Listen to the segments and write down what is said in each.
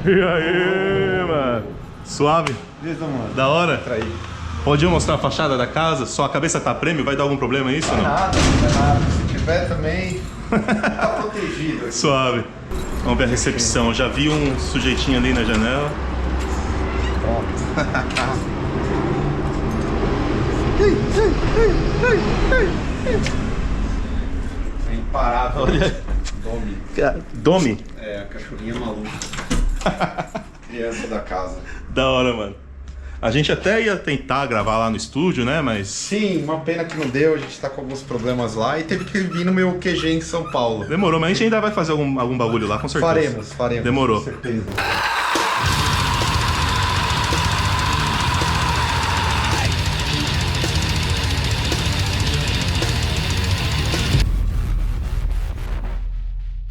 E aí, mano? Suave? Beleza, mano. Da hora? Traí. Pode mostrar a fachada da casa? Sua cabeça tá prêmio? Vai dar algum problema isso ou não? Nada, não é nada. Se tiver também, tá protegido aqui. Suave. Vamos ver a recepção. Já vi um sujeitinho ali na janela. É imparável. Olha. Domi. Domi? É, a cachorrinha maluca. Criança da casa. Da hora, mano. A gente até ia tentar gravar lá no estúdio, né? Mas. Sim, uma pena que não deu. A gente tá com alguns problemas lá e teve que vir no meu QG em São Paulo. Demorou, mas a gente ainda vai fazer algum bagulho lá, com certeza. Faremos. Demorou. Com certeza.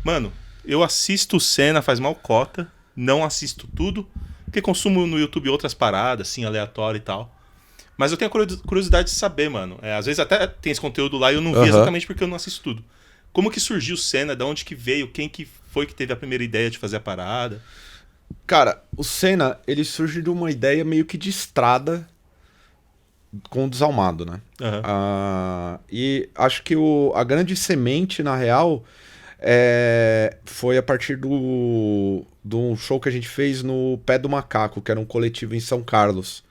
Mano, eu assisto Cena faz mal cota, não assisto tudo, porque consumo no YouTube outras paradas, assim, aleatório e tal. Mas eu tenho a curiosidade de saber, mano. Às vezes até tem esse conteúdo lá e eu não vi exatamente porque eu não assisto tudo. Como que surgiu Cena? De onde que veio? Quem que foi que teve a primeira ideia de fazer a parada? Cara, o Senna, ele surge de uma ideia meio que de estrada com o Desalmado, né? Aham. E acho que a grande semente, na real, foi a partir do show que a gente fez no Pé do Macaco, que era um coletivo em São Carlos.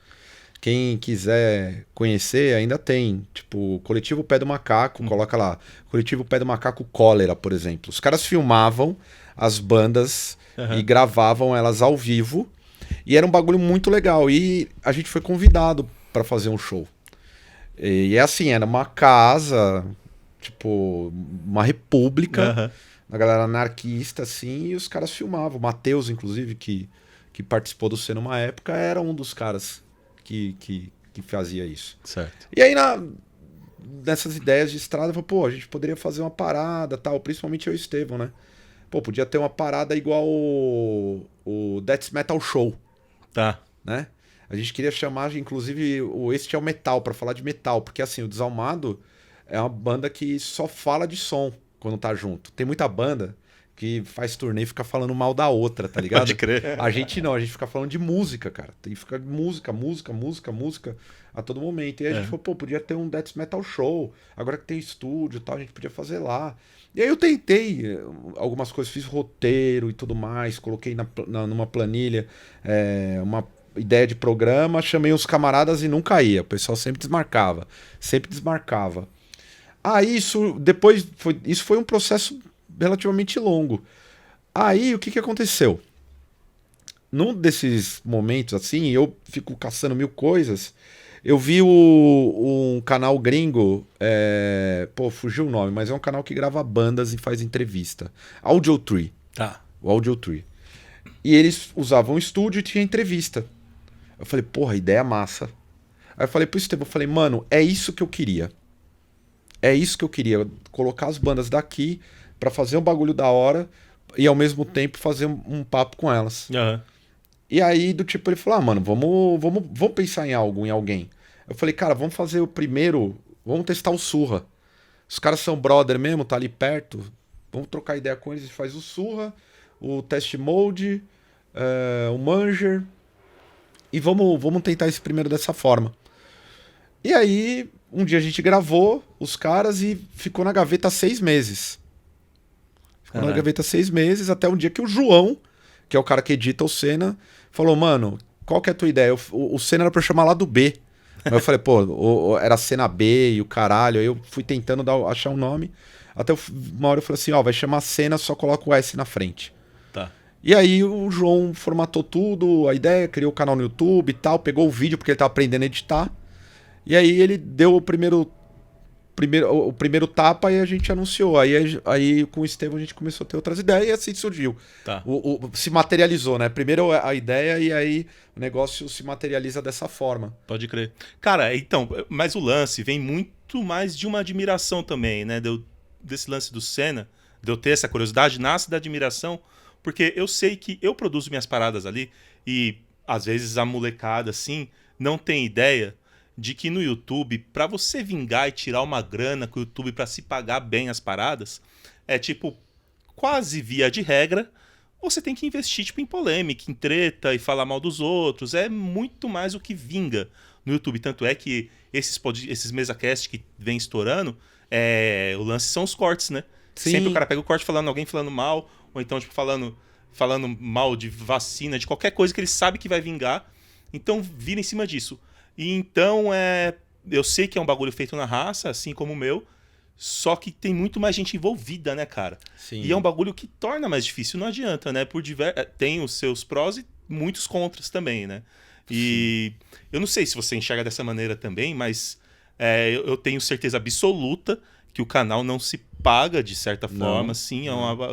Quem quiser conhecer, ainda tem. Tipo, Coletivo Pé do Macaco, coloca lá. Coletivo Pé do Macaco Cólera, por exemplo. Os caras filmavam as bandas e gravavam elas ao vivo. E era um bagulho muito legal. E a gente foi convidado pra fazer um show. E é assim, era uma casa, tipo, uma república. A galera anarquista, assim, e os caras filmavam. O Matheus, inclusive, que participou do Cena uma época, era um dos caras que fazia isso. Certo. E aí, nessas ideias de estrada, eu falei, pô, a gente poderia fazer uma parada, tal, principalmente eu e o Estevão, né? Pô, podia ter uma parada igual o Death Metal Show, Tá. né? A gente queria chamar, inclusive, o Este é o Metal, pra falar de metal, porque assim, o Desalmado é uma banda que só fala de som quando tá junto. Tem muita banda que faz turnê e fica falando mal da outra, tá ligado? Pode crer. A gente não, a gente fica falando de música, cara. Tem que ficar música a todo momento. E aí a gente falou, pô, podia ter um Death Metal Show. Agora que tem estúdio e tal, a gente podia fazer lá. E aí eu tentei algumas coisas, fiz roteiro e tudo mais, coloquei numa planilha uma ideia de programa, chamei os camaradas e nunca ia. O pessoal sempre desmarcava. Aí isso foi um processo relativamente longo. Aí o que aconteceu? Num desses momentos assim, eu fico caçando mil coisas. Eu vi um canal gringo, pô, fugiu o nome, mas é um canal que grava bandas e faz entrevista. Audiotree. Tá. O Audiotree. E eles usavam estúdio e tinha entrevista. Eu falei, porra, ideia massa. Aí eu falei pro Estevão, eu falei, mano, é isso que eu queria. É isso que eu queria, colocar as bandas daqui pra fazer um bagulho da hora e ao mesmo tempo fazer um papo com elas. E aí, do tipo, ele falou, mano, vamos pensar em alguém. Eu falei, cara, vamos fazer o primeiro, vamos testar o Surra. Os caras são brother mesmo, tá ali perto, vamos trocar ideia com eles, a gente faz o Surra, o Test Mode, o Manger, e vamos tentar esse primeiro dessa forma. E aí, um dia a gente gravou os caras e ficou na gaveta 6 meses. Ficou na gaveta 6 meses, até um dia que o João, que é o cara que edita o Cena, falou, mano, qual que é a tua ideia? O Cena era pra eu chamar lá do B. Aí eu falei, pô, era Cena B e o caralho. Aí eu fui tentando achar um nome. Até uma hora eu falei assim, ó, vai chamar Cena, só coloca o S na frente. Tá. E aí o João formatou tudo, a ideia, criou o canal no YouTube e tal, pegou o vídeo porque ele tava aprendendo a editar. E aí ele deu o primeiro tapa e a gente anunciou. Aí com o Estevão a gente começou a ter outras ideias e assim surgiu. Tá. Se materializou, né? Primeiro a ideia e aí o negócio se materializa dessa forma. Pode crer. Cara, então, mas o lance vem muito mais de uma admiração também, né? Desse lance do Cena, de eu ter essa curiosidade, nasce da admiração, porque eu sei que eu produzo minhas paradas ali e às vezes a molecada, assim, não tem ideia de que no YouTube, pra você vingar e tirar uma grana com o YouTube pra se pagar bem as paradas, é tipo, quase via de regra, ou você tem que investir tipo, em polêmica, em treta e falar mal dos outros. É muito mais o que vinga no YouTube. Tanto é que esses MesaCast que vem estourando, o lance são os cortes, né? Sim. Sempre o cara pega o corte falando alguém falando mal, ou então tipo, falando mal de vacina, de qualquer coisa que ele sabe que vai vingar. Então vira em cima disso. E então eu sei que é um bagulho feito na raça, assim como o meu, só que tem muito mais gente envolvida, né, cara? Sim. E é um bagulho que torna mais difícil, não adianta, né? Tem os seus prós e muitos contras também, né? E eu não sei se você enxerga dessa maneira também, mas eu tenho certeza absoluta que o canal não se paga de certa forma, assim,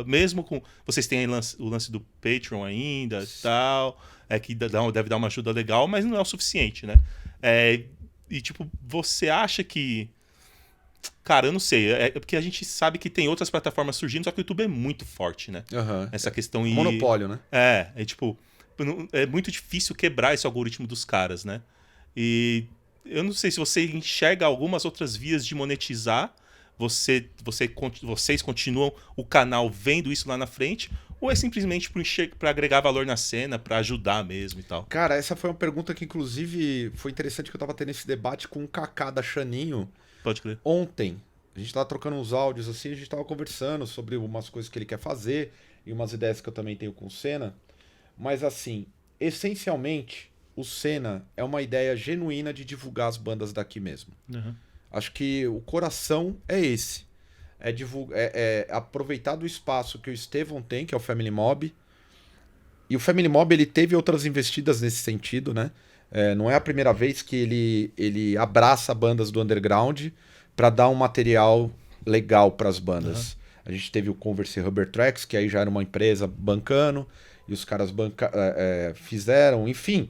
mesmo com... Vocês têm o lance do Patreon ainda e tal, que deve dar uma ajuda legal, mas não é o suficiente, né? E tipo, você acha que... Cara, eu não sei. É porque a gente sabe que tem outras plataformas surgindo, só que o YouTube é muito forte, né? Essa questão... Monopólio, né? Tipo... É muito difícil quebrar esse algoritmo dos caras, né? E eu não sei se você enxerga algumas outras vias de monetizar. Vocês continuam o canal vendo isso lá na frente? Ou é simplesmente para agregar valor na cena, para ajudar mesmo e tal? Cara, essa foi uma pergunta que, inclusive, foi interessante que eu tava tendo esse debate com o Kaká da Chaninho. Pode crer. Ontem. A gente tava trocando uns áudios assim, a gente tava conversando sobre umas coisas que ele quer fazer e umas ideias que eu também tenho com o Senna. Mas assim, essencialmente, o Senna é uma ideia genuína de divulgar as bandas daqui mesmo. Uhum. Acho que o coração é esse. É aproveitar do espaço que o Estevão tem, que é o Family Mob. E o Family Mob ele teve outras investidas nesse sentido, né? Não é a primeira vez que ele abraça bandas do underground para dar um material legal para as bandas. Uhum. A gente teve o Converse Rubber Tracks, que aí já era uma empresa bancando, e os caras fizeram, enfim.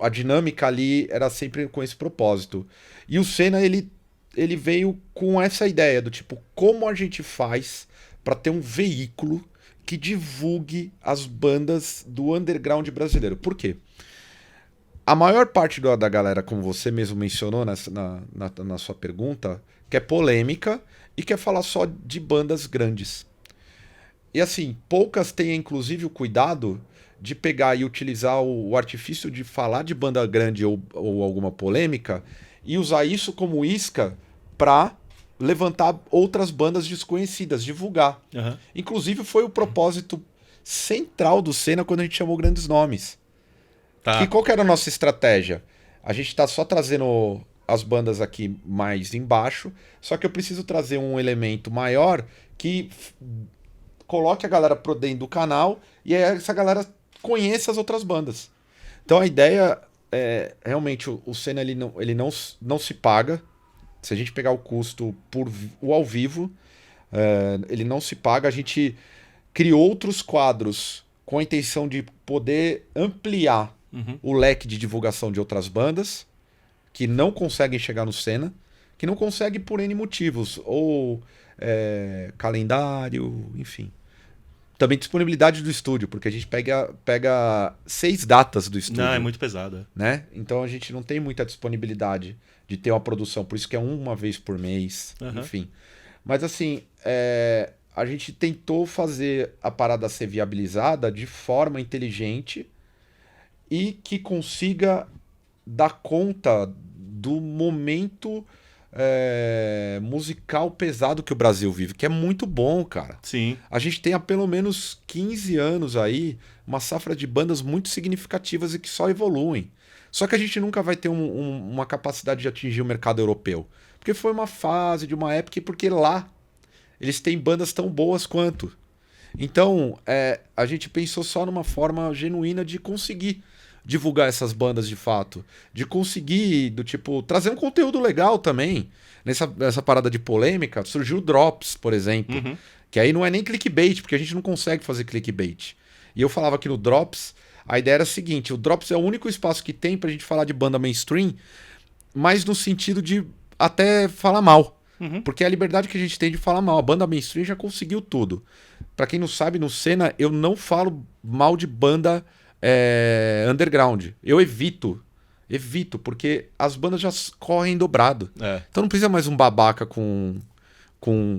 A dinâmica ali era sempre com esse propósito. E o Senna, ele veio com essa ideia do tipo, como a gente faz para ter um veículo que divulgue as bandas do underground brasileiro. Por quê? A maior parte da galera, como você mesmo mencionou na sua pergunta, quer polêmica e quer falar só de bandas grandes. E assim, poucas têm inclusive o cuidado de pegar e utilizar o artifício de falar de banda grande ou alguma polêmica e usar isso como isca para levantar outras bandas desconhecidas, divulgar. Uhum. Inclusive foi o propósito central do Senna quando a gente chamou grandes nomes. Tá. Que qual que era a nossa estratégia? A gente tá só trazendo as bandas aqui mais embaixo, só que eu preciso trazer um elemento maior que coloque a galera pro dentro do canal e aí essa galera conheça as outras bandas. Então a ideia é realmente o Senna ele não se paga. Se a gente pegar o custo por o ao vivo, ele não se paga. A gente criou outros quadros com a intenção de poder ampliar o leque de divulgação de outras bandas que não conseguem chegar no Senna, que não conseguem por N motivos, ou calendário, enfim. Também disponibilidade do estúdio, porque a gente pega 6 datas do estúdio. Não, é muito pesado. Né? Então a gente não tem muita disponibilidade de ter uma produção, por isso que é uma vez por mês, enfim. Mas assim, a gente tentou fazer a parada ser viabilizada de forma inteligente e que consiga dar conta do momento musical pesado que o Brasil vive, que é muito bom, cara. Sim. A gente tem há pelo menos 15 anos aí uma safra de bandas muito significativas e que só evoluem. Só que a gente nunca vai ter uma capacidade de atingir o mercado europeu. Porque foi uma fase de uma época e porque lá eles têm bandas tão boas quanto. Então, a gente pensou só numa forma genuína de conseguir divulgar essas bandas de fato. De conseguir, do tipo, trazer um conteúdo legal também. Nessa parada de polêmica, surgiu o Drops, por exemplo. Que aí não é nem clickbait, porque a gente não consegue fazer clickbait. E eu falava que no Drops, a ideia era a seguinte, o Drops é o único espaço que tem pra gente falar de banda mainstream, mas no sentido de até falar mal. Porque é a liberdade que a gente tem de falar mal. A banda mainstream já conseguiu tudo. Pra quem não sabe, no Senna, eu não falo mal de banda underground. Eu evito, porque as bandas já correm dobrado. Então não precisa mais um babaca com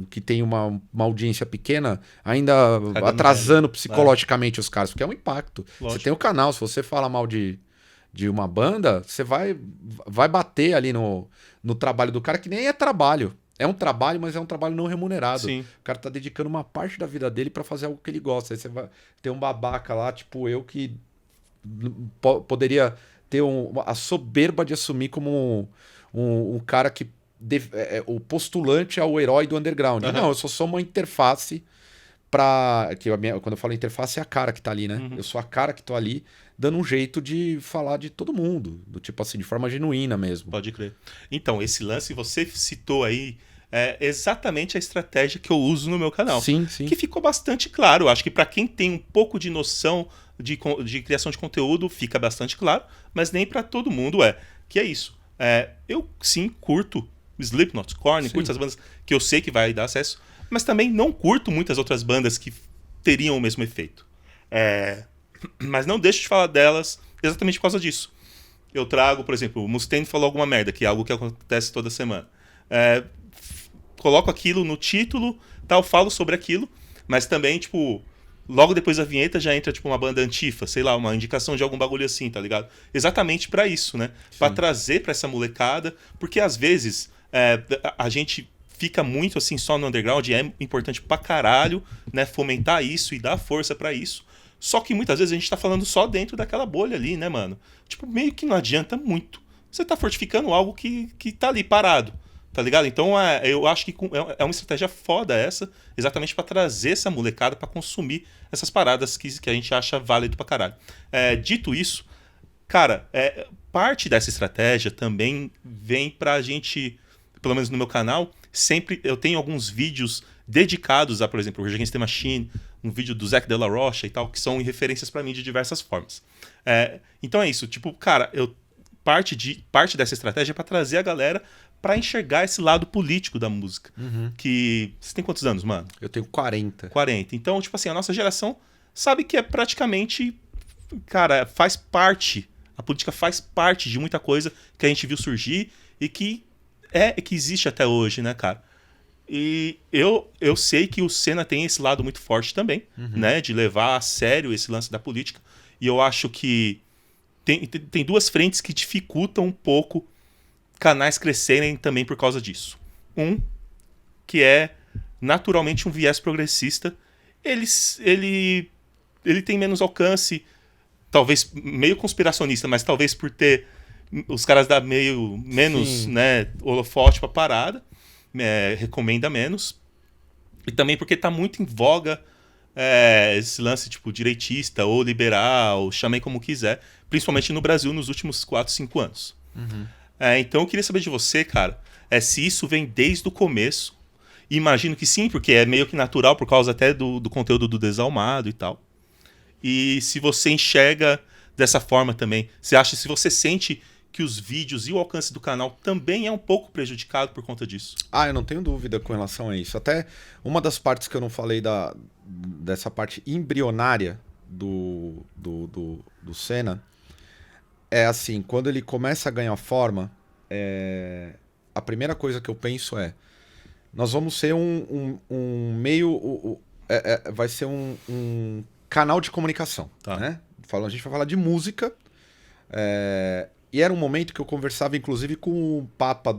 que tem uma audiência pequena, ainda Cagando atrasando regra. psicologicamente os caras, porque é um impacto. Você Lógico. tem o canal, se você fala mal de uma banda, você vai bater ali no trabalho do cara, que nem é trabalho. É um trabalho, mas é um trabalho não remunerado. Sim. O cara tá dedicando uma parte da vida dele pra fazer algo que ele gosta. Aí você vai ter um babaca lá, tipo eu, que poderia ter a soberba de assumir como um cara que o postulante ao herói do underground. Uhum. Não, eu só sou uma interface para quando eu falo interface é a cara que tá ali, né? Eu sou a cara que tô ali dando um jeito de falar de todo mundo, do tipo assim, de forma genuína mesmo. Pode crer. Então, esse lance você citou aí é exatamente a estratégia que eu uso no meu canal. Sim, sim. Que ficou bastante claro. Acho que para quem tem um pouco de noção de criação de conteúdo, fica bastante claro, mas nem para todo mundo é. Que é isso. Eu sim curto Slipknot, Korn, Sim. curto essas bandas que eu sei que vai dar acesso, mas também não curto muitas outras bandas que teriam o mesmo efeito. Mas não deixo de falar delas exatamente por causa disso. Eu trago, por exemplo, o Mustaine falou alguma merda, que é algo que acontece toda semana. Coloco aquilo no título, tal, falo sobre aquilo, mas também, tipo, logo depois da vinheta já entra, tipo, uma banda antifa, sei lá, uma indicação de algum bagulho assim, tá ligado? Exatamente pra isso, né? Pra trazer pra essa molecada, porque às vezes a gente fica muito assim só no underground, e é importante pra caralho, né, fomentar isso e dar força pra isso. Só que muitas vezes a gente tá falando só dentro daquela bolha ali, né, mano? Tipo, meio que não adianta muito. Você tá fortificando algo que tá ali parado, tá ligado? Então eu acho que é uma estratégia foda essa, exatamente pra trazer essa molecada pra consumir essas paradas que a gente acha válido pra caralho. Dito isso, cara, parte dessa estratégia também vem pra gente, pelo menos no meu canal, sempre eu tenho alguns vídeos dedicados a, por exemplo, o Rage Against the Machine, um vídeo do Zac de la Rocha e tal, que são referências pra mim de diversas formas. Então é isso, tipo, cara, parte dessa estratégia é pra trazer a galera pra enxergar esse lado político da música. Que você tem quantos anos, mano? Eu tenho 40. 40. Então, tipo assim, a nossa geração sabe que é praticamente, cara, faz parte, a política faz parte de muita coisa que a gente viu surgir e que existe até hoje, né, cara? E eu sei que o Senna tem esse lado muito forte também, né? De levar a sério esse lance da política. E eu acho que tem duas frentes que dificultam um pouco canais crescerem também por causa disso. Que é naturalmente um viés progressista. Ele tem menos alcance, talvez meio conspiracionista, mas talvez por ter os caras dar menos, né, holofote pra parada. Recomenda menos. E também porque tá muito em voga esse lance tipo direitista ou liberal, chamem como quiser, principalmente no Brasil nos últimos 4, 5 anos. Então eu queria saber de você, cara, se isso vem desde o começo. Imagino que sim, porque é meio que natural por causa até do conteúdo do Desalmado e tal. E se você enxerga dessa forma também, se você sente que os vídeos e o alcance do canal também é um pouco prejudicado por conta disso. Eu não tenho dúvida com relação a isso. Até uma das partes que eu não falei dessa parte embrionária do Senna é assim, quando ele começa a ganhar forma, a primeira coisa que eu penso nós vamos ser um meio... vai ser um canal de comunicação. Tá. Né? A gente vai falar de música. E era um momento que eu conversava, inclusive, com o Papa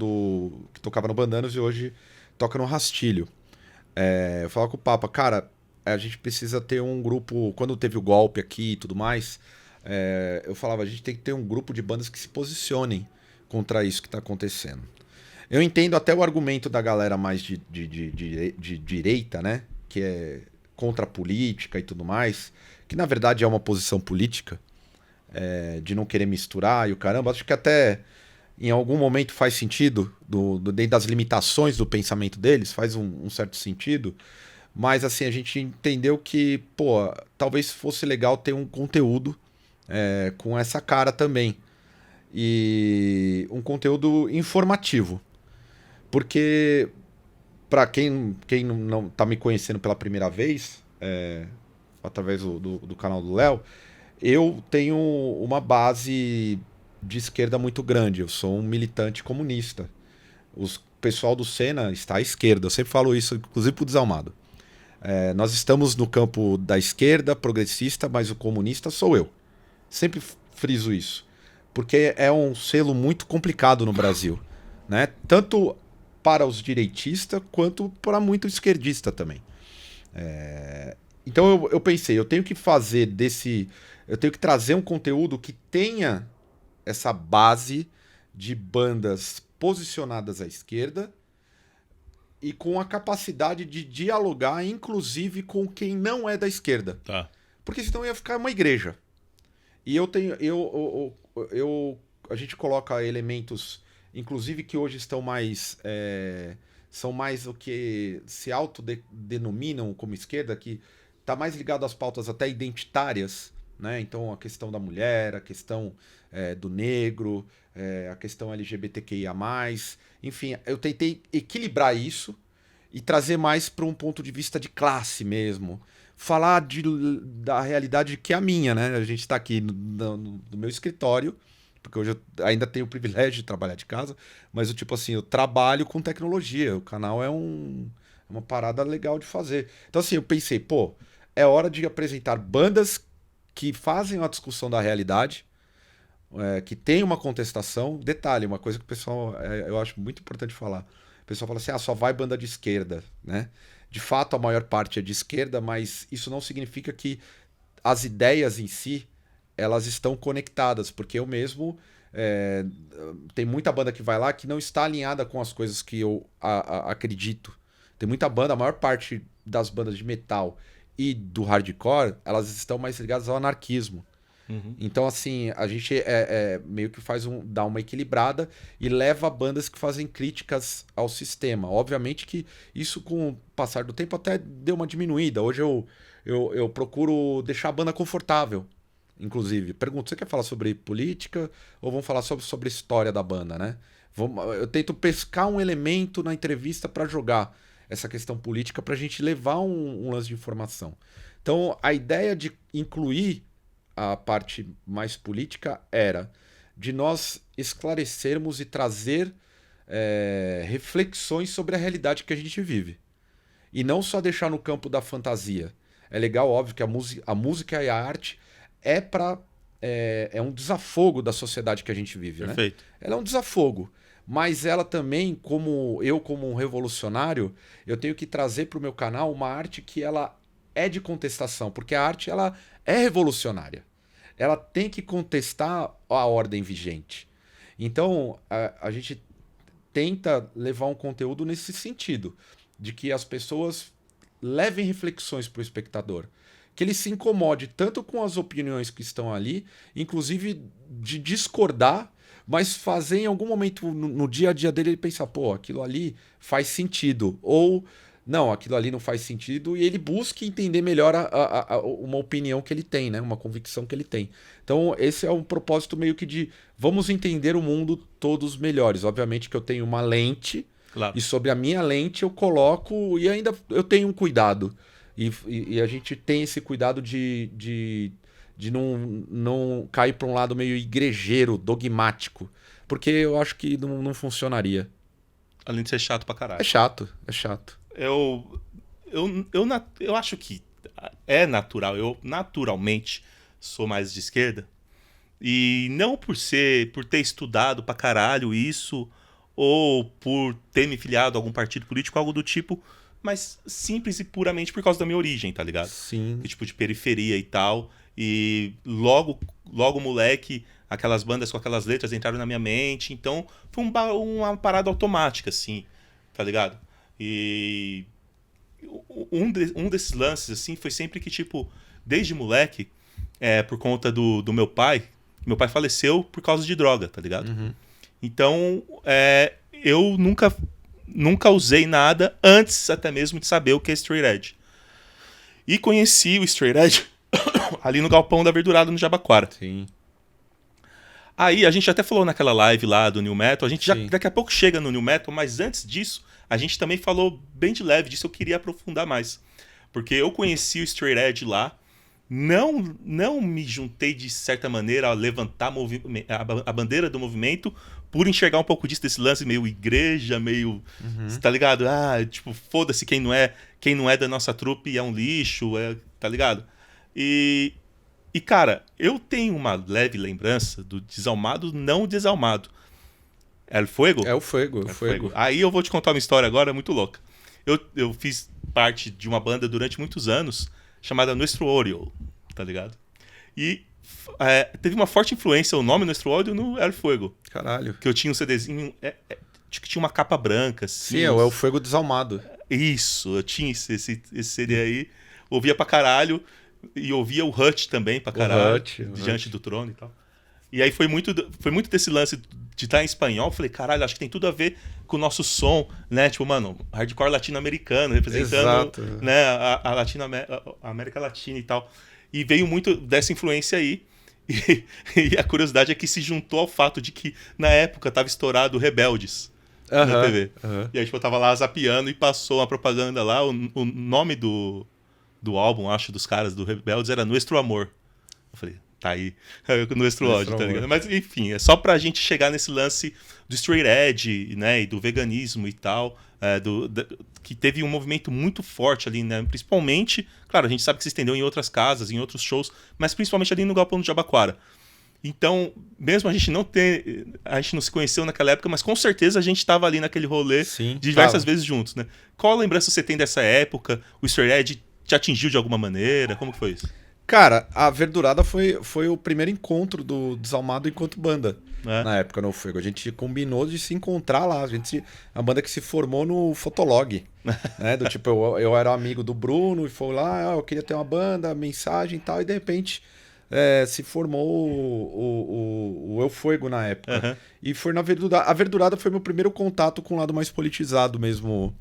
que tocava no Bandanos e hoje toca no Rastilho. Eu falava com o Papa, cara, a gente precisa ter um grupo... Quando teve o golpe aqui e tudo mais, eu falava, a gente tem que ter um grupo de bandas que se posicionem contra isso que está acontecendo. Eu entendo até o argumento da galera mais de direita, né? Que é contra a política e tudo mais, que na verdade é uma posição política, de não querer misturar e o caramba. Acho que até em algum momento faz sentido, dentro das limitações do pensamento deles, faz um certo sentido. Mas assim, a gente entendeu que, talvez fosse legal ter um conteúdo com essa cara também. E um conteúdo informativo. Porque, para quem não tá me conhecendo pela primeira vez, através do canal do Léo, eu tenho uma base de esquerda muito grande. Eu sou um militante comunista. pessoal do Senna está à esquerda. Eu sempre falo isso, inclusive pro Desalmado. Nós estamos no campo da esquerda, progressista, mas o comunista sou eu. Sempre friso isso. Porque é um selo muito complicado no Brasil, né? Tanto para os direitistas quanto para muito esquerdista também. Então eu pensei, eu tenho que fazer eu tenho que trazer um conteúdo que tenha essa base de bandas posicionadas à esquerda e com a capacidade de dialogar, inclusive, com quem não é da esquerda. Tá. Porque senão ia ficar uma igreja. E a gente coloca elementos, inclusive, que hoje estão mais... são mais o que se autodenominam como esquerda, que está mais ligado às pautas até identitárias, né? Então, a questão da mulher, a questão do negro, a questão LGBTQIA+. Enfim, eu tentei equilibrar isso e trazer mais para um ponto de vista de classe mesmo. Falar da realidade que é a minha, né? A gente está aqui no meu escritório, porque hoje eu ainda tenho o privilégio de trabalhar de casa, mas eu trabalho com tecnologia. O canal é uma parada legal de fazer. Então, assim, eu pensei, é hora de apresentar bandas que fazem uma discussão da realidade, que tem uma contestação. Detalhe, uma coisa que o pessoal, eu acho muito importante falar. O pessoal fala assim, só vai banda de esquerda, né? De fato, a maior parte é de esquerda, mas isso não significa que as ideias em si, elas estão conectadas, porque eu mesmo, tem muita banda que vai lá que não está alinhada com as coisas que eu acredito. Tem muita banda, a maior parte das bandas de metal e do hardcore, elas estão mais ligadas ao anarquismo. Uhum. Então, assim, a gente meio que dá uma equilibrada e leva bandas que fazem críticas ao sistema. Obviamente que isso, com o passar do tempo, até deu uma diminuída. Hoje eu procuro deixar a banda confortável, inclusive. Pergunto, você quer falar sobre política ou vamos falar sobre a história da banda, né? Eu tento pescar um elemento na entrevista para jogar essa questão política para a gente levar um lance de informação. Então, a ideia de incluir a parte mais política era de nós esclarecermos e trazer reflexões sobre a realidade que a gente vive. E não só deixar no campo da fantasia. É legal, óbvio, que a música e a arte é um desafogo da sociedade que a gente vive. Perfeito. Né? Ela é um desafogo. Mas ela também, como um revolucionário, eu tenho que trazer para o meu canal uma arte que ela é de contestação, porque a arte ela é revolucionária. Ela tem que contestar a ordem vigente. Então, a gente tenta levar um conteúdo nesse sentido, de que as pessoas levem reflexões para o espectador, que ele se incomode tanto com as opiniões que estão ali, inclusive de discordar, mas fazer em algum momento no dia a dia dele ele pensar, aquilo ali faz sentido, ou não, aquilo ali não faz sentido, e ele busca entender melhor uma opinião que ele tem, né? Uma convicção que ele tem. Então esse é um propósito meio que de vamos entender o mundo todos melhores. Obviamente que eu tenho uma lente, claro. E sobre a minha lente eu coloco, e ainda eu tenho um cuidado, e a gente tem esse cuidado de não cair para um lado meio igrejeiro, dogmático, porque eu acho que não funcionaria. Além de ser chato pra caralho. É chato. Eu acho que é natural. Eu naturalmente sou mais de esquerda. E não por ter estudado pra caralho isso, ou por ter me filiado a algum partido político, algo do tipo, mas simples e puramente por causa da minha origem, tá ligado? Sim. Que tipo de periferia e tal. E logo moleque, aquelas bandas com aquelas letras entraram na minha mente. Então foi uma parada automática, assim, tá ligado? E um desses lances, assim, foi sempre que, tipo, desde moleque, por conta do meu pai faleceu por causa de droga, tá ligado? Uhum. Então, eu nunca usei nada antes até mesmo de saber o que é Straight Edge. E conheci o Straight Edge ali no Galpão da Verdurada, no Jabaquara. Sim. Aí, a gente até falou naquela live lá do New Metal, a gente já daqui a pouco chega no New Metal, mas antes disso, a gente também falou bem de leve disso, eu queria aprofundar mais. Porque eu conheci o Straight Edge lá, não me juntei de certa maneira a levantar a bandeira do movimento, por enxergar um pouco disso, desse lance meio igreja, meio, tá ligado? Ah, tipo, foda-se quem não é da nossa trupe é um lixo, tá ligado? E, cara, eu tenho uma leve lembrança do Desalmado não Desalmado. El Fuego? É o Fuego, o Fuego. Aí eu vou te contar uma história agora muito louca. Eu fiz parte de uma banda durante muitos anos chamada Nuestro Odio, tá ligado? E teve uma forte influência o nome Nuestro Odio no El Fuego. Caralho. Que eu tinha um CDzinho que tinha uma capa branca. Assim, Sim, é o El Fuego Desalmado. Isso, eu tinha esse CD aí. Ouvia pra caralho. E ouvia o Hutch também pra caralho. Diante do Trono e tal. E aí foi muito desse lance de estar em espanhol. Eu falei, caralho, acho que tem tudo a ver com o nosso som, né? Tipo, mano, hardcore latino-americano, representando né, a América Latina e tal. E veio muito dessa influência aí. E a curiosidade é que se juntou ao fato de que, na época, tava estourado Rebeldes na TV. E aí, tipo, eu tava lá zapeando e passou uma propaganda lá. O nome do álbum, acho, dos caras do Rebeldes era Nuestro Amor. Eu falei, tá aí, Nuestro Ódio, tá ligado? Mas, enfim, é só pra gente chegar nesse lance do straight edge, né, e do veganismo e tal, que teve um movimento muito forte ali, né, principalmente, claro, a gente sabe que se estendeu em outras casas, em outros shows, mas principalmente ali no Galpão do Jabaquara. Então, mesmo a gente não se conheceu naquela época, mas com certeza a gente estava ali naquele rolê diversas vezes juntos, né? Qual lembrança você tem dessa época? O straight edge te atingiu de alguma maneira? Como que foi isso? Cara, a Verdurada foi o primeiro encontro do Desalmado enquanto banda. Na época, no Fuego. A gente combinou de se encontrar lá. A banda que se formou no Fotolog. Né? Do tipo, eu era amigo do Bruno e foi lá, eu queria ter uma banda, mensagem e tal. E de repente se formou o El Fuego na época. E foi na Verdurada. A Verdurada foi meu primeiro contato com o lado mais politizado mesmo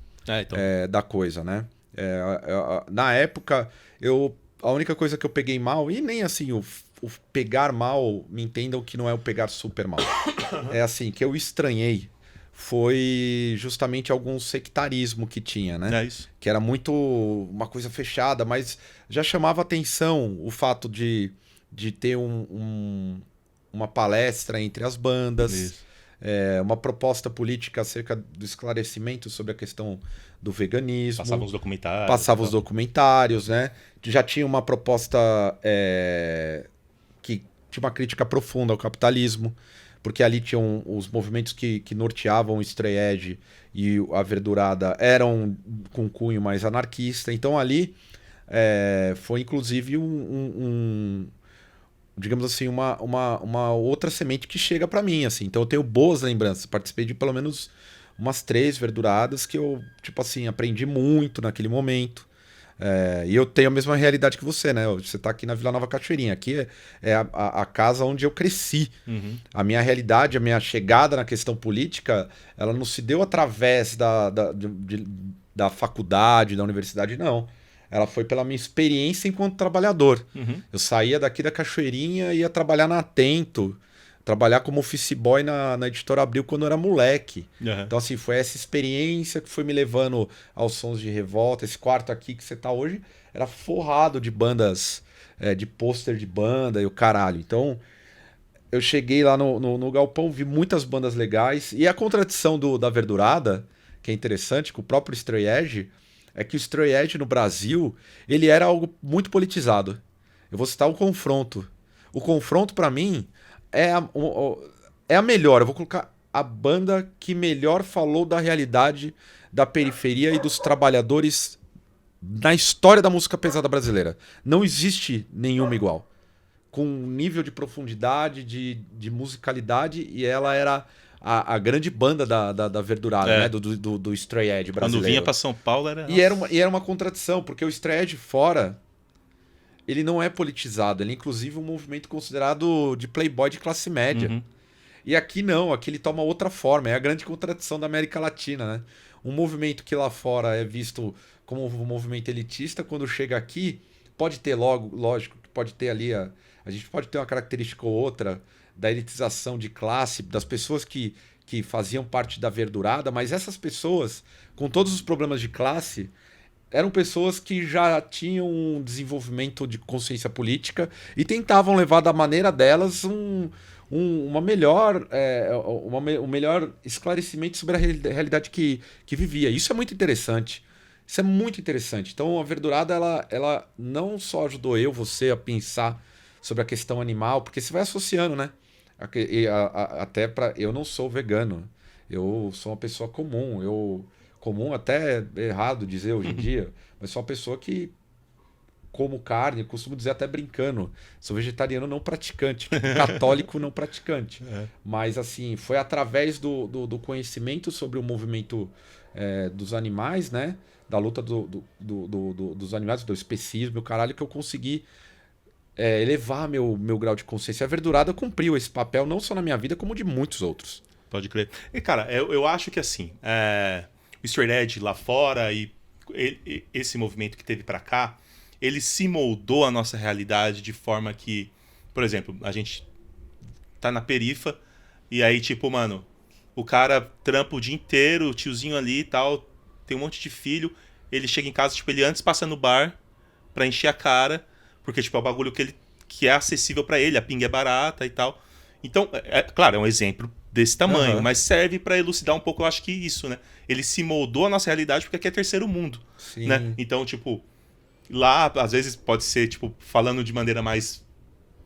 da coisa, né? Na época, a única coisa que eu peguei mal, e nem assim, o pegar mal, me entendam que não é o pegar super mal. É assim, que eu estranhei foi justamente algum sectarismo que tinha, né? É isso. Que era muito uma coisa fechada, mas já chamava atenção o fato de ter uma palestra entre as bandas, uma proposta política acerca do esclarecimento sobre a questão do veganismo. Passava os documentários, né? Já tinha uma proposta que tinha uma crítica profunda ao capitalismo, porque ali tinham os movimentos que norteavam o straight edge e a Verdurada eram com cunho mais anarquista. Então ali foi inclusive digamos assim, uma outra semente que chega para mim, assim. Então eu tenho boas lembranças. Participei de pelo menos umas 3 Verduradas que eu, tipo assim, aprendi muito naquele momento. E eu tenho a mesma realidade que você, né? Você tá aqui na Vila Nova Cachoeirinha. Aqui é a casa onde eu cresci. A minha realidade, a minha chegada na questão política, ela não se deu através da faculdade, da universidade, não. Ela foi pela minha experiência enquanto trabalhador. Eu saía daqui da Cachoeirinha e ia trabalhar na Atento, trabalhar como office boy na Editora Abril quando eu era moleque. Então, assim, foi essa experiência que foi me levando aos Sons de Revolta. Esse quarto aqui que você tá hoje era forrado de bandas, de pôster de banda e o caralho. Então, eu cheguei lá no Galpão, vi muitas bandas legais. E a contradição da Verdurada, que é interessante, com o próprio straight edge, é que o straight edge no Brasil, ele era algo muito politizado. Eu vou citar o Confronto. O Confronto, pra mim, é a melhor. Eu vou colocar a banda que melhor falou da realidade da periferia e dos trabalhadores na história da música pesada brasileira. Não existe nenhuma igual. Com um nível de profundidade, de musicalidade, e ela era a grande banda da Verdurada, né? Do straight edge brasileiro. Quando vinha pra São Paulo era... E era uma contradição, porque o straight edge fora, ele não é politizado. Ele é inclusive um movimento considerado de playboy de classe média. E aqui não, aqui ele toma outra forma. É a grande contradição da América Latina, né? Um movimento que lá fora é visto como um movimento elitista, quando chega aqui, pode ter lógico, pode ter ali... A gente pode ter uma característica ou outra da elitização de classe, das pessoas que faziam parte da Verdurada, mas essas pessoas, com todos os problemas de classe, eram pessoas que já tinham um desenvolvimento de consciência política e tentavam levar da maneira delas uma melhor, um melhor esclarecimento sobre a realidade que vivia. Isso é muito interessante. Isso é muito interessante. Então a Verdurada, ela não só ajudou você a pensar sobre a questão animal, porque você vai associando, né? Até para eu não sou vegano. Eu sou uma pessoa comum. Comum até é errado dizer hoje em dia, mas sou uma pessoa que como carne, costumo dizer até brincando, sou vegetariano não praticante, católico não praticante. Mas assim, foi através do conhecimento sobre o movimento dos animais, né? Da luta dos animais, do especismo, o caralho, que eu consegui elevar meu grau de consciência. A Verdurada cumpriu esse papel não só na minha vida, como de muitos outros. Pode crer. E, cara, eu acho que assim, o Straight Edge lá fora e esse movimento que teve pra cá, ele se moldou a nossa realidade de forma que, por exemplo, a gente tá na perifa e aí, tipo, mano, o cara trampa o dia inteiro, o tiozinho ali e tal, tem um monte de filho, ele chega em casa, tipo, ele antes passa no bar pra encher a cara, porque, tipo, é o bagulho que é acessível pra ele, a pinga é barata e tal. Então, claro, é um exemplo desse tamanho, mas serve pra elucidar um pouco, eu acho que isso, né? Ele se moldou a nossa realidade porque aqui é terceiro mundo, Sim. né? Então, tipo, lá, às vezes, pode ser, tipo, falando de maneira mais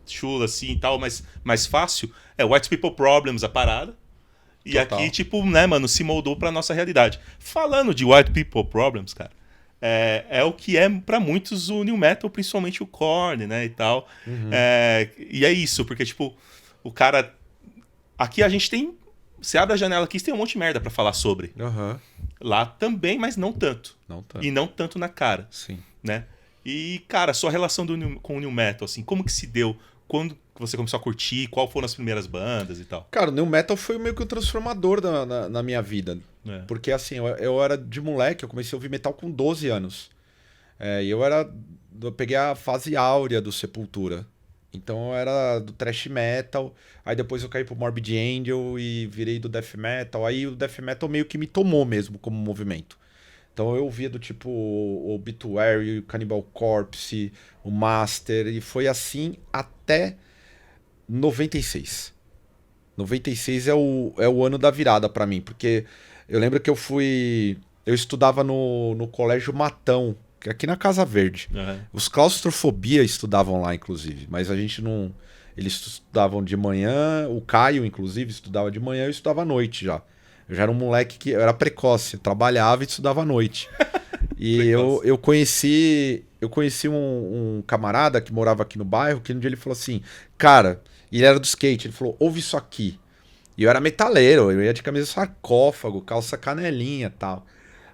chula, assim, e tal, mas mais fácil, White People Problems, a parada. E Total. aqui, tipo, né, mano, se moldou pra nossa realidade. Falando de White People Problems, cara, é o que é pra muitos o New Metal, principalmente o Korn, né, e tal. E é isso, porque, tipo, o cara... Aqui a gente tem... Você abre a janela aqui, você tem um monte de merda pra falar sobre. Lá também, mas não tanto. Não tanto. E não tanto na cara. Sim. Né? E, cara, sua relação com o New Metal, assim, como que se deu? Quando você começou a curtir? Qual foram as primeiras bandas e tal? Cara, o New Metal foi meio que um transformador na minha vida. Porque, assim, eu era de moleque, eu comecei a ouvir metal com 12 anos. E eu peguei a fase áurea do Sepultura. Então eu era do thrash metal, aí depois eu caí pro Morbid Angel e virei do death metal. Aí o death metal meio que me tomou mesmo como movimento. Então eu ouvia do tipo o Obituary, o Cannibal Corpse, o Master, e foi assim até 96. 96 é o ano da virada pra mim, porque eu lembro que eu estudava no Colégio Matão, que é aqui na Casa Verde. Os Claustrofobia estudavam lá, inclusive, mas a gente não... Eles estudavam de manhã, o Caio, inclusive, estudava de manhã, eu estudava à noite já. Eu já era um moleque que... Eu era precoce, eu trabalhava e estudava à noite. E eu conheci um camarada que morava aqui no bairro, que um dia ele falou assim, cara, ele era do skate, ele falou, ouve isso aqui. E eu era metaleiro, eu ia de camisa sarcófago, calça canelinha e tal.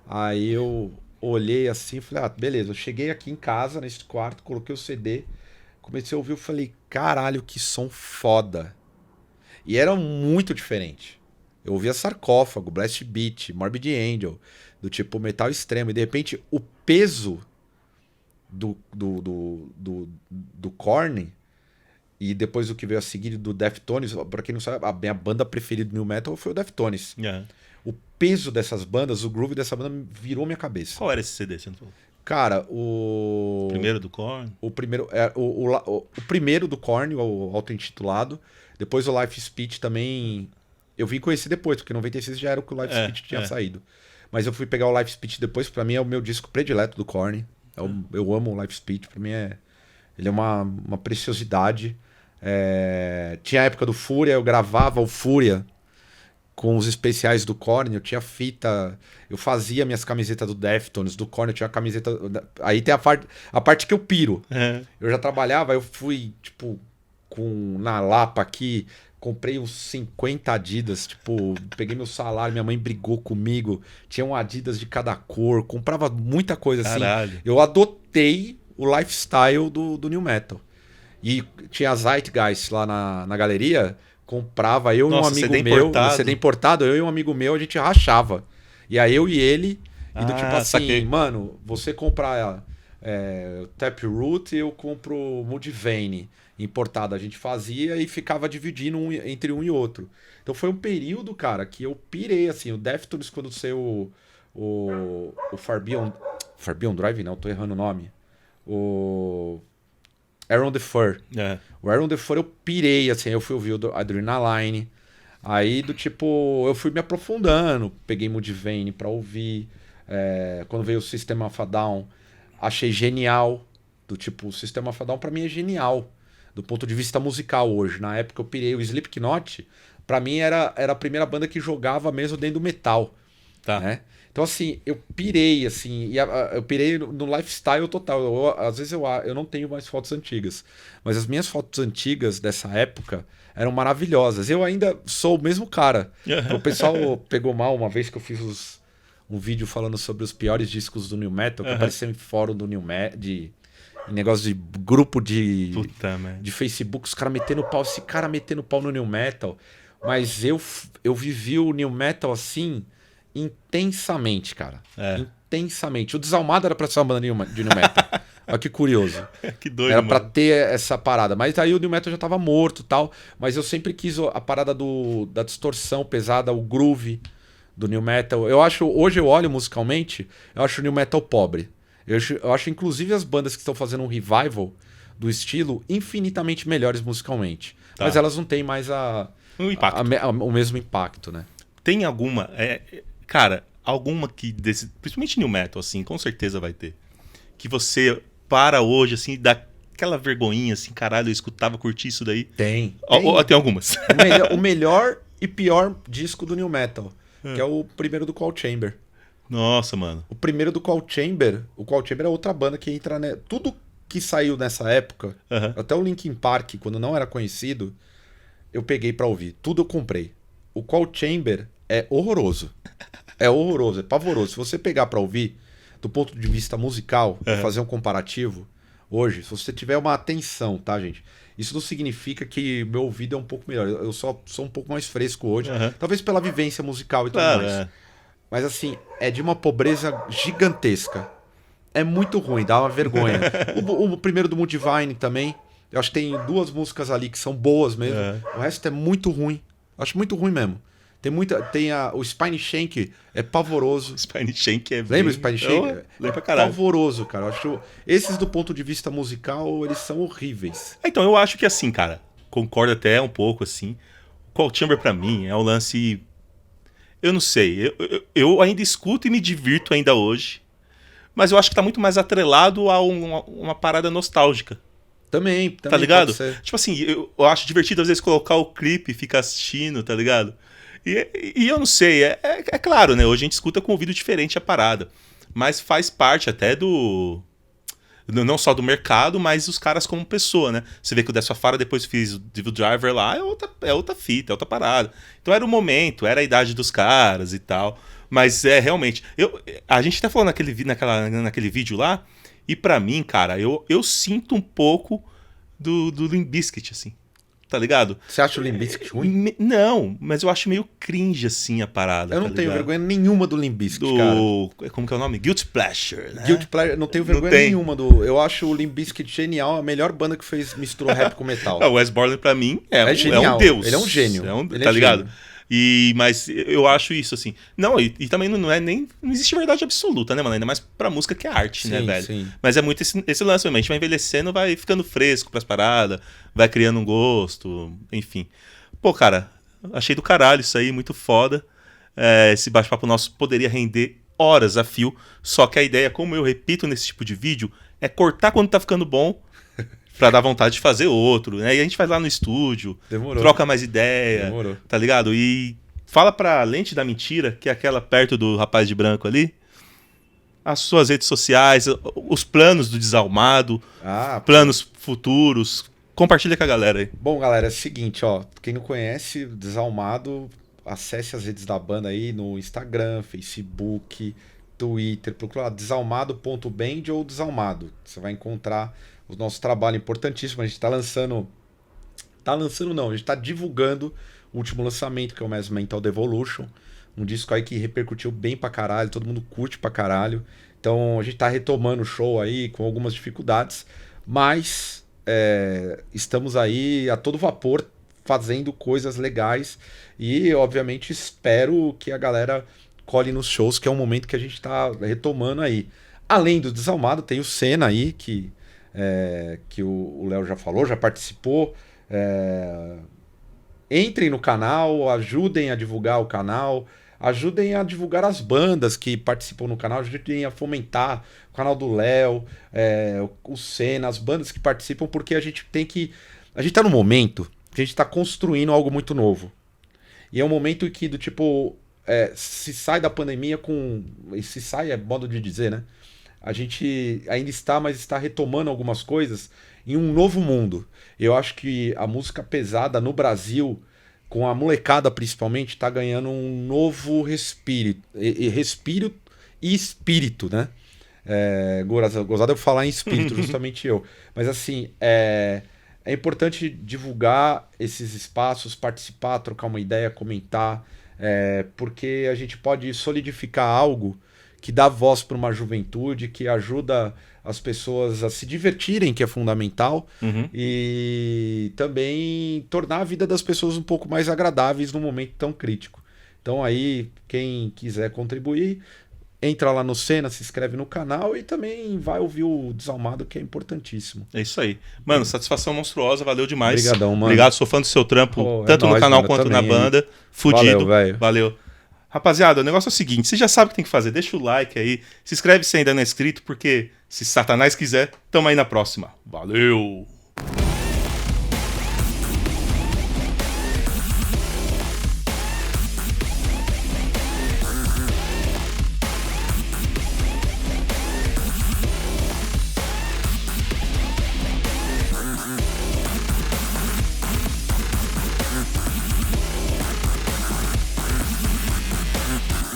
Aí eu olhei assim e falei, beleza, eu cheguei aqui em casa, nesse quarto, coloquei o CD, comecei a ouvir, eu falei, caralho, que som foda. E era muito diferente. Eu ouvia sarcófago, blast beat, Morbid Angel, do tipo metal extremo, e de repente o peso do Korn, e depois o que veio a seguir do Deftones, pra quem não sabe, a minha banda preferida do New Metal foi o Deftones. O peso dessas bandas, o groove dessa banda virou minha cabeça. Qual era esse CD, você não falou? Cara, o primeiro do Korn? O primeiro, o primeiro do Korn, o auto-intitulado. Depois o Life Speech também... Eu vim conhecer depois, porque em 96 já era o que o Life Speech tinha saído. Mas eu fui pegar o Life Speech depois, pra mim é o meu disco predileto do Korn. Eu amo o Life Speech, pra mim ele é uma preciosidade. Tinha a época do Fúria, eu gravava o Fúria com os especiais do Korn, eu tinha fita, eu fazia minhas camisetas do Deftones, do Korn, eu tinha a camiseta... Aí tem a parte que eu piro. Eu já trabalhava, eu fui, tipo, na Lapa aqui, comprei uns 50 Adidas, tipo, peguei meu salário, minha mãe brigou comigo, tinha um Adidas de cada cor, comprava muita coisa assim. Caralho. Eu adotei o lifestyle do New Metal. E tinha a Zeitgeist lá na galeria... Comprava eu e um amigo meu, CD importado, eu e um amigo meu, a gente rachava. E aí eu e ele, e do tipo assim, saquei. Mano, você comprar Taproot e eu compro Mudvayne importado. A gente fazia e ficava dividindo entre um e outro. Então foi um período, cara, que eu pirei, assim, o Deftones quando saiu o Far Beyond... Far Beyond Drive não, tô errando o nome. O Aaron the Fur. É. O Aaron the Fur eu pirei, assim, eu fui ouvir o Adrenaline. Aí do tipo, eu fui me aprofundando, peguei Mudvayne pra ouvir. Quando veio o System of a Down, achei genial. Do tipo, o System of a Down pra mim é genial. Do ponto de vista musical hoje. Na época eu pirei o Slipknot. Pra mim era a primeira banda que jogava mesmo dentro do metal. Tá. Né? Então assim, eu pirei assim, eu pirei no lifestyle total. Às vezes eu não tenho mais fotos antigas, mas as minhas fotos antigas dessa época eram maravilhosas. Eu ainda sou o mesmo cara. Então, o pessoal pegou mal uma vez que eu fiz um vídeo falando sobre os piores discos do New Metal, que apareceu em fórum do New Metal, em negócio de grupo de Facebook, os caras metendo pau, esse cara metendo pau no New Metal. Mas eu vivi o New Metal assim intensamente, cara. Intensamente. O Desalmado era pra ser uma banda de New Metal. Olha que curioso. Que doido, era pra mano. ter essa parada. Mas aí o New Metal já tava morto e tal. Mas eu sempre quis a parada da distorção pesada, o groove do New Metal. Hoje eu olho musicalmente, eu acho o New Metal pobre. Eu acho inclusive as bandas que estão fazendo um revival do estilo infinitamente melhores musicalmente. Tá. Mas elas não têm mais o mesmo impacto, né? Tem alguma... cara, alguma que... principalmente New Metal, assim, com certeza vai ter. Que você para hoje, assim, e dá aquela vergonhinha, assim, caralho, eu escutava, curti isso daí. Tem. Tem algumas. O melhor e pior disco do New Metal, que é o primeiro do Cold Chamber. Nossa, mano. O primeiro do Cold Chamber é outra banda que entra... Tudo que saiu nessa época, até o Linkin Park, quando não era conhecido, eu peguei pra ouvir. Tudo eu comprei. O Cold Chamber é horroroso. É horroroso, é pavoroso. Se você pegar pra ouvir, do ponto de vista musical, fazer um comparativo, hoje, se você tiver uma atenção, tá, gente? Isso não significa que meu ouvido é um pouco melhor. Eu só sou um pouco mais fresco hoje. Talvez pela vivência musical e tudo mais. Mas assim, é de uma pobreza gigantesca. É muito ruim, dá uma vergonha. O primeiro do Mudvayne também. Eu acho que tem 2 músicas ali que são boas mesmo. O resto é muito ruim. Eu acho muito ruim mesmo. O Spine Shank é pavoroso. Spine Shank é Lembra o Spine Shank? Lembra pra caralho. Pavoroso, cara. Eu acho esses do ponto de vista musical, eles são horríveis. Então, eu acho que assim, cara, concordo até um pouco, assim. O Cold Chamber pra mim é um lance... Eu não sei. Eu ainda escuto e me divirto ainda hoje. Mas eu acho que tá muito mais atrelado a uma parada nostálgica. Também tá ligado? Pode ser. Tipo assim, eu acho divertido às vezes colocar o clipe e ficar assistindo, tá ligado? E eu não sei, é claro, né? Hoje a gente escuta com um ouvido diferente a parada. Mas faz parte até não só do mercado, mas os caras como pessoa, né? Você vê que o Death Safari depois fez o Devil Driver lá, é outra fita, é outra parada. Então era o momento, era a idade dos caras e tal. Mas realmente... A gente tá falando naquele vídeo lá, e pra mim, cara, eu sinto um pouco do Limp Bizkit, assim. Tá ligado? Você acha o Limp Bizkit ruim? Não, mas eu acho meio cringe, assim, a parada. Eu não tenho vergonha nenhuma do Limp Bizkit, cara. Como que é o nome? Guilty Pleasure, né? Guilty Pleasure, não tenho vergonha nenhuma eu acho o Limp Bizkit genial, a melhor banda que misturou rap com metal. O Wes Borland, pra mim, é genial. um deus. Ele é um gênio. Tá ligado? Mas eu acho isso, assim... Não, e também não é nem... Não existe verdade absoluta, né, mano? Ainda mais pra música que é arte, né, velho? Sim. Mas é muito esse lance, mesmo. A gente vai envelhecendo, vai ficando fresco pras paradas, vai criando um gosto, enfim. Pô, cara, achei do caralho isso aí, muito foda. Esse bate-papo nosso poderia render horas a fio, só que a ideia, como eu repito nesse tipo de vídeo, é cortar quando tá ficando bom, pra dar vontade de fazer outro, né? E a gente faz lá no estúdio, troca mais ideia, tá ligado? E fala pra Lente da Mentira, que é aquela perto do rapaz de branco ali, as suas redes sociais, os planos do Desalmado, planos futuros. Compartilha com a galera aí. Bom, galera, é o seguinte, ó. Quem não conhece Desalmado, acesse as redes da banda aí no Instagram, Facebook, Twitter, procura lá desalmado.band ou Desalmado. Você vai encontrar o nosso trabalho importantíssimo. A gente tá lançando... não, a gente tá divulgando o último lançamento, que é o Mass Mental Devolution. Um disco aí que repercutiu bem pra caralho, todo mundo curte pra caralho. Então a gente tá retomando o show aí com algumas dificuldades, mas estamos aí a todo vapor fazendo coisas legais e obviamente espero que a galera colhe nos shows, que é um momento que a gente tá retomando aí. Além do Desalmado, tem o Senna aí, que o Léo já falou, já participou. Entrem no canal, ajudem a divulgar o canal, ajudem a divulgar as bandas que participam no canal, ajudem a fomentar o canal do Léo, o Senna, as bandas que participam, porque a gente tem que. A gente tá num momento que a gente tá construindo algo muito novo. E é um momento que, do tipo, se sai da pandemia com. E se sai é modo de dizer, né? A gente ainda está, mas está retomando algumas coisas em um novo mundo. Eu acho que a música pesada no Brasil, com a molecada principalmente, está ganhando um novo respiro e espírito, né? Gozado eu falar em espírito, justamente eu. Mas assim, é importante divulgar esses espaços, participar, trocar uma ideia, comentar, porque a gente pode solidificar algo que dá voz para uma juventude, que ajuda as pessoas a se divertirem, que é fundamental, e também tornar a vida das pessoas um pouco mais agradáveis num momento tão crítico. Então aí, quem quiser contribuir, entra lá no Senna, se inscreve no canal e também vai ouvir o Desalmado, que é importantíssimo. É isso aí. Mano, satisfação monstruosa, valeu demais. Obrigadão, mano. Obrigado, sou fã do seu trampo, Pô, tanto no nóis, canal mano, quanto na também, banda. hein? Fudido. Valeu, velho. Valeu. Rapaziada, o negócio é o seguinte, você já sabe o que tem que fazer, deixa o like aí, se inscreve se ainda não é inscrito, porque se Satanás quiser, tamo aí na próxima. Valeu!